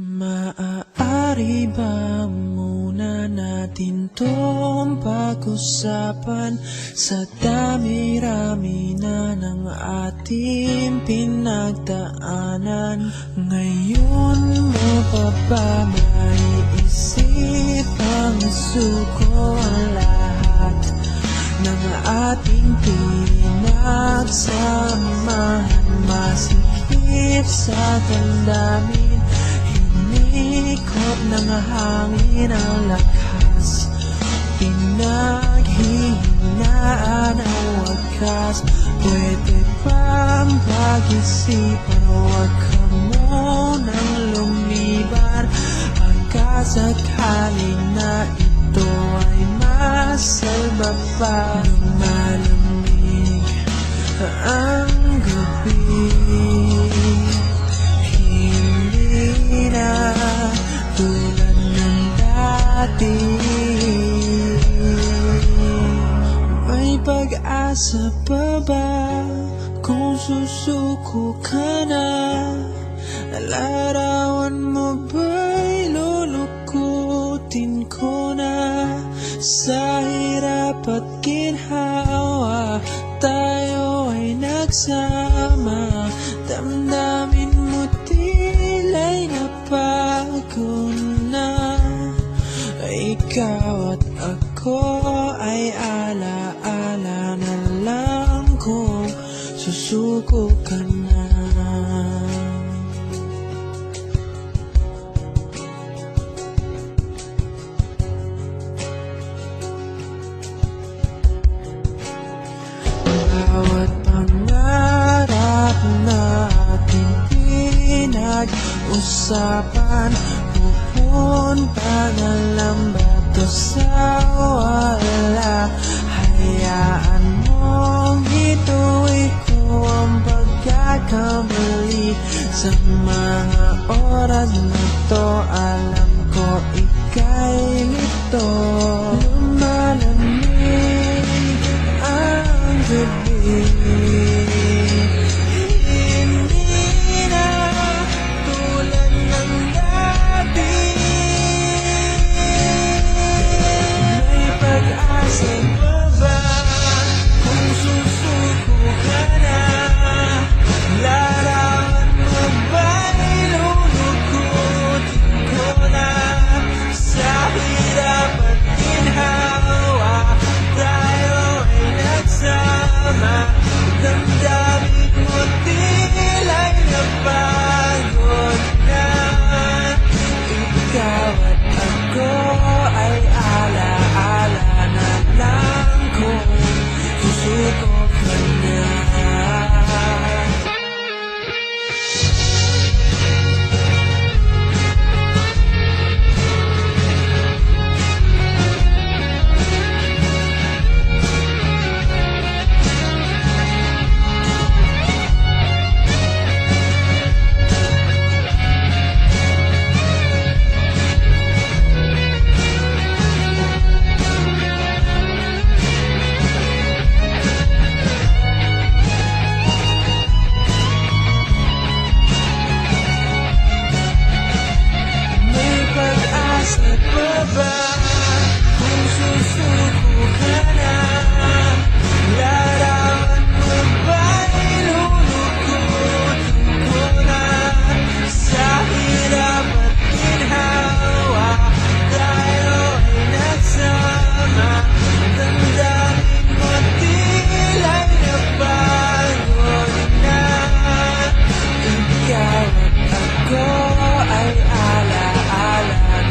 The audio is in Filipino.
Maaari ba muna natin tong pag-usapan sa dami-rami na ng ating pinagdaanan? Ngayon mo pa ba maiisip ang isuko ang lahat ng ating pinagsamahan? Masikip sa damdamin, ikot ng hangin ang lakas, pinaghihinaan ang wakas. Pwede bang pag-isipan, huwag ka munang lumiban, hanggang sakaling na ito ay masalba pa. Lumalamig ang gabi, tulad ng dati. May pag-asa pa ba kung susuko ka na? Larawan mo ba'y lulukutin ko na? Sa hirap at ginhawa tayo ay nagsama, damdamin mo tila'y napagod na. Ikaw at ako ay alaala na lang kung susuko ka na. Bawat pangarap natin pinag-usapan, pupunta na lang ba ito sa wala? Hayaan mong ituloy ko ang pagkakamali. Sa mga oras na to, alam ko ika'y lito. Lumalamig ang gabi, hindi na tulad ng dati. May pag-asa pa ba kung susuko ka na? Larawan mo ba'y lulukutin ko na? Sa hirap at ginhawa tayo ay nagsama, damdamin